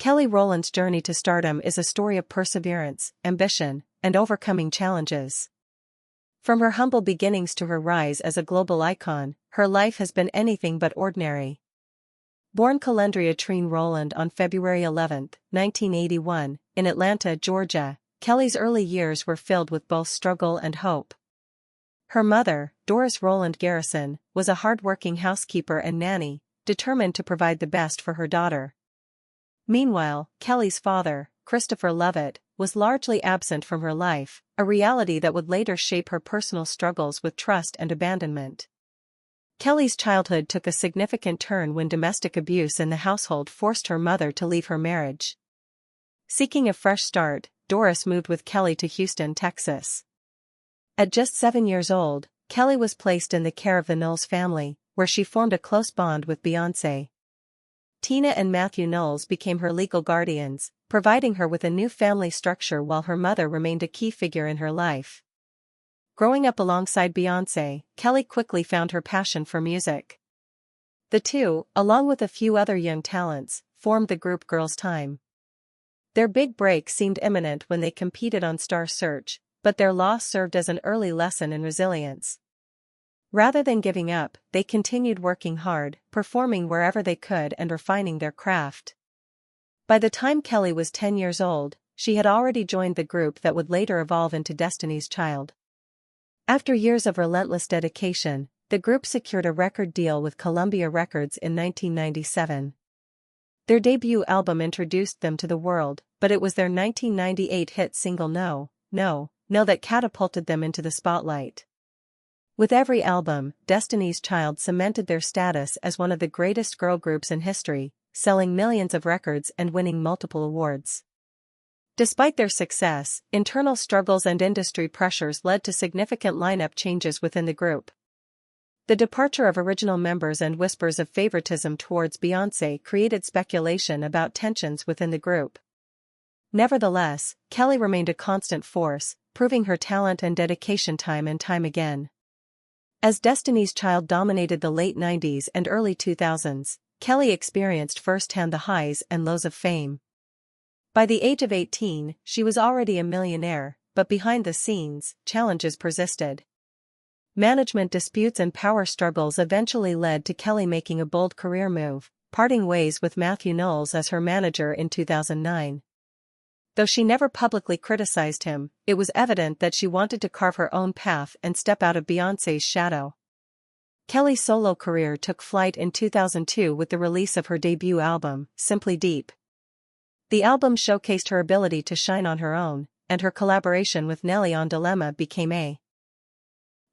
Kelly Rowland's journey to stardom is a story of perseverance, ambition, and overcoming challenges. From her humble beginnings to her rise as a global icon, her life has been anything but ordinary. Born Calendria Trine Rowland on February 11, 1981, in Atlanta, Georgia, Kelly's early years were filled with both struggle and hope. Her mother, Doris Rowland Garrison, was a hard-working housekeeper and nanny, determined to provide the best for her daughter. Meanwhile, Kelly's father, Christopher Lovett, was largely absent from her life, a reality that would later shape her personal struggles with trust and abandonment. Kelly's childhood took a significant turn when domestic abuse in the household forced her mother to leave her marriage. Seeking a fresh start, Doris moved with Kelly to Houston, Texas. At just 7 years old, Kelly was placed in the care of the Knowles family, where she formed a close bond with Beyoncé. Tina and Matthew Knowles became her legal guardians, providing her with a new family structure while her mother remained a key figure in her life. Growing up alongside Beyoncé, Kelly quickly found her passion for music. The two, along with a few other young talents, formed the group Girls' Tyme. Their big break seemed imminent when they competed on Star Search, but their loss served as an early lesson in resilience. Rather than giving up, they continued working hard, performing wherever they could and refining their craft. By the time Kelly was 10 years old, she had already joined the group that would later evolve into Destiny's Child. After years of relentless dedication, the group secured a record deal with Columbia Records in 1997. Their debut album introduced them to the world, but it was their 1998 hit single No, No, No that catapulted them into the spotlight. With every album, Destiny's Child cemented their status as one of the greatest girl groups in history, selling millions of records and winning multiple awards. Despite their success, internal struggles and industry pressures led to significant lineup changes within the group. The departure of original members and whispers of favoritism towards Beyoncé created speculation about tensions within the group. Nevertheless, Kelly remained a constant force, proving her talent and dedication time and time again. As Destiny's Child dominated the late 90s and early 2000s, Kelly experienced firsthand the highs and lows of fame. By the age of 18, she was already a millionaire, but behind the scenes, challenges persisted. Management disputes and power struggles eventually led to Kelly making a bold career move, parting ways with Matthew Knowles as her manager in 2009. Though she never publicly criticized him, it was evident that she wanted to carve her own path and step out of Beyoncé's shadow. Kelly's solo career took flight in 2002 with the release of her debut album, Simply Deep. The album showcased her ability to shine on her own, and her collaboration with Nelly on Dilemma became a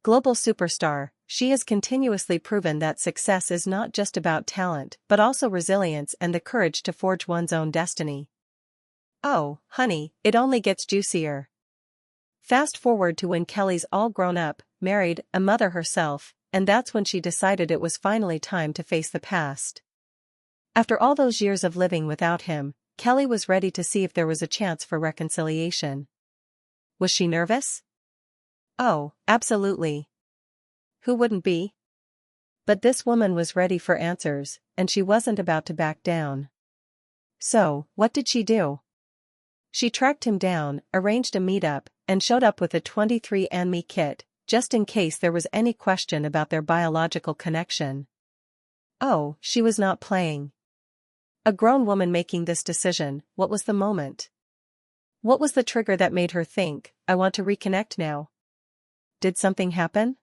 global superstar. She has continuously proven that success is not just about talent but also resilience and the courage to forge one's own destiny. Oh, honey, it only gets juicier. Fast forward to when Kelly's all grown up, married, a mother herself, and that's when she decided it was finally time to face the past. After all those years of living without him, Kelly was ready to see if there was a chance for reconciliation. Was she nervous? Oh, absolutely. Who wouldn't be? But this woman was ready for answers, and she wasn't about to back down. So, what did she do? She tracked him down, arranged a meetup, and showed up with a 23andMe kit, just in case there was any question about their biological connection. Oh, she was not playing. A grown woman making this decision, what was the moment? What was the trigger that made her think, I want to reconnect now? Did something happen?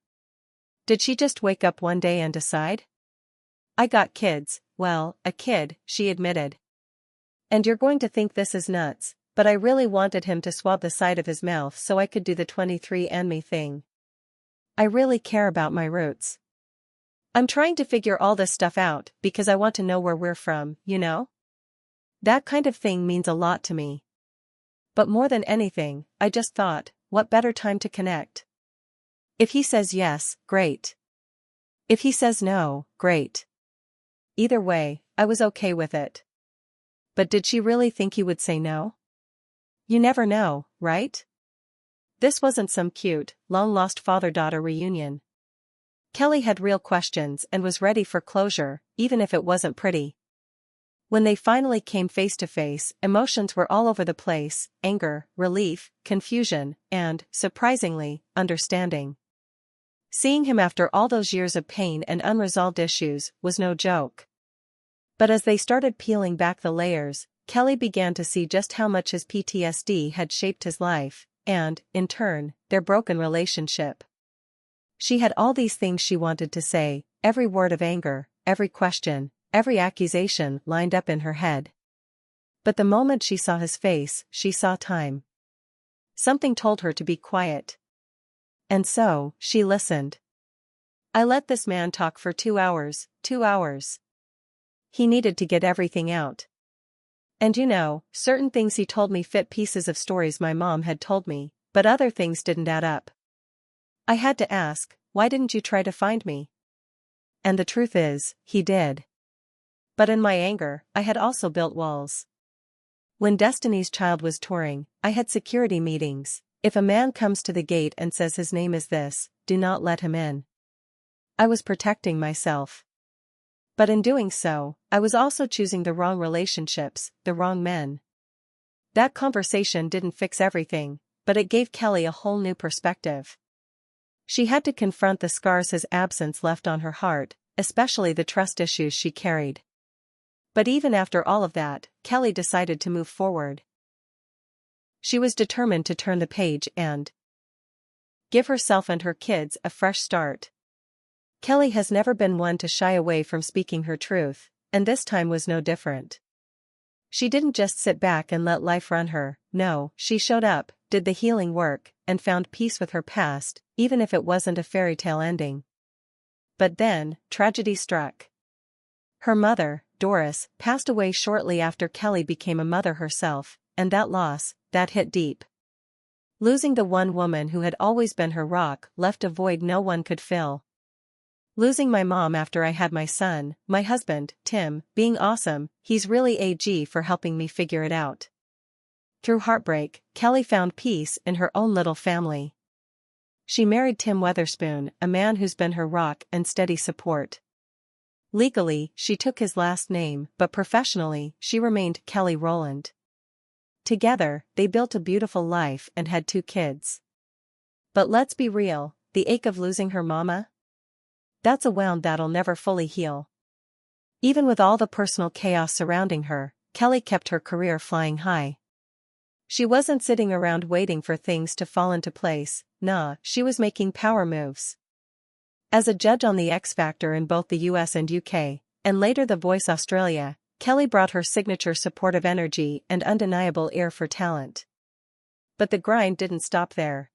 Did she just wake up one day and decide? I got kids, well, a kid, she admitted. And you're going to think this is nuts, but I really wanted him to swab the side of his mouth so I could do the 23andMe thing. I really care about my roots. I'm trying to figure all this stuff out because I want to know where we're from, you know? That kind of thing means a lot to me. But more than anything, I just thought, what better time to connect? If he says yes, great. If he says no, great. Either way, I was okay with it. But did she really think he would say no? You never know, right? This wasn't some cute, long-lost father-daughter reunion. Kelly had real questions and was ready for closure, even if it wasn't pretty. When they finally came face to face, emotions were all over the place: anger, relief, confusion, and, surprisingly, understanding. Seeing him after all those years of pain and unresolved issues was no joke. But as they started peeling back the layers, Kelly began to see just how much his PTSD had shaped his life, and, in turn, their broken relationship. She had all these things she wanted to say, every word of anger, every question, every accusation lined up in her head. But the moment she saw his face, she saw time. Something told her to be quiet. And so, she listened. I let this man talk for 2 hours, 2 hours. He needed to get everything out. And certain things he told me fit pieces of stories my mom had told me, but other things didn't add up. I had to ask, why didn't you try to find me? And the truth is, he did. But in my anger, I had also built walls. When Destiny's Child was touring, I had security meetings. If a man comes to the gate and says his name is this, do not let him in. I was protecting myself. But in doing so, I was also choosing the wrong relationships, the wrong men. That conversation didn't fix everything, but it gave Kelly a whole new perspective. She had to confront the scars his absence left on her heart, especially the trust issues she carried. But even after all of that, Kelly decided to move forward. She was determined to turn the page and give herself and her kids a fresh start. Kelly has never been one to shy away from speaking her truth, and this time was no different. She didn't just sit back and let life run her. No, she showed up, did the healing work, and found peace with her past, even if it wasn't a fairy tale ending. But then, tragedy struck. Her mother, Doris, passed away shortly after Kelly became a mother herself, and that loss, that hit deep. Losing the one woman who had always been her rock left a void no one could fill. Losing my mom after I had my son, my husband, Tim, being awesome, he's really AG for helping me figure it out. Through heartbreak, Kelly found peace in her own little family. She married Tim Weatherspoon, a man who's been her rock and steady support. Legally, she took his last name, but professionally, she remained Kelly Rowland. Together, they built a beautiful life and had 2 kids. But let's be real, the ache of losing her mama? That's a wound that'll never fully heal. Even with all the personal chaos surrounding her, Kelly kept her career flying high. She wasn't sitting around waiting for things to fall into place. Nah, she was making power moves. As a judge on The X Factor in both the US and UK, and later The Voice Australia, Kelly brought her signature supportive energy and undeniable ear for talent. But the grind didn't stop there.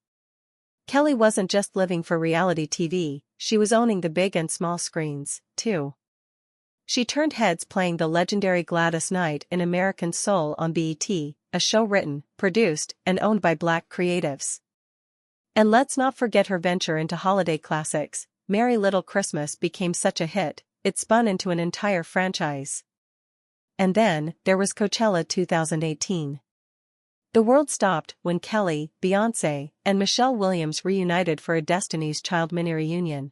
Kelly wasn't just living for reality TV, she was owning the big and small screens, too. She turned heads playing the legendary Gladys Knight in American Soul on BET, a show written, produced, and owned by Black creatives. And let's not forget her venture into holiday classics. Merry Little Christmas became such a hit, it spun into an entire franchise. And then, there was Coachella 2018. The world stopped when Kelly, Beyoncé, and Michelle Williams reunited for a Destiny's Child mini-reunion.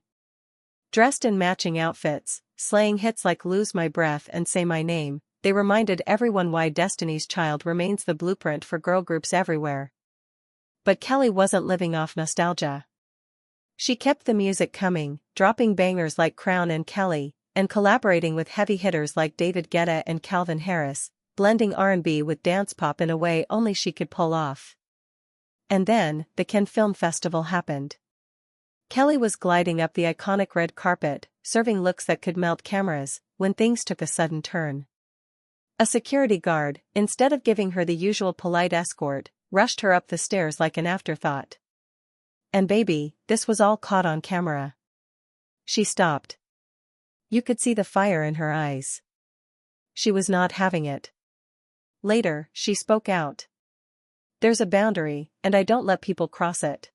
Dressed in matching outfits, slaying hits like Lose My Breath and Say My Name, they reminded everyone why Destiny's Child remains the blueprint for girl groups everywhere. But Kelly wasn't living off nostalgia. She kept the music coming, dropping bangers like Crown and Kelly, and collaborating with heavy hitters like David Guetta and Calvin Harris, blending R&B with dance pop in a way only she could pull off. And then, the Cannes Film Festival happened. Kelly was gliding up the iconic red carpet, serving looks that could melt cameras, when things took a sudden turn. A security guard, instead of giving her the usual polite escort, rushed her up the stairs like an afterthought. And baby, this was all caught on camera. She stopped. You could see the fire in her eyes. She was not having it. Later, she spoke out. There's a boundary, and I don't let people cross it.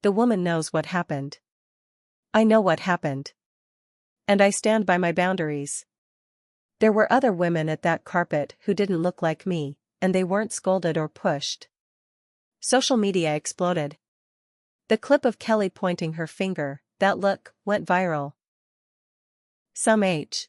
The woman knows what happened. I know what happened. And I stand by my boundaries. There were other women at that carpet who didn't look like me, and they weren't scolded or pushed. Social media exploded. The clip of Kelly pointing her finger, that look, went viral. Some H.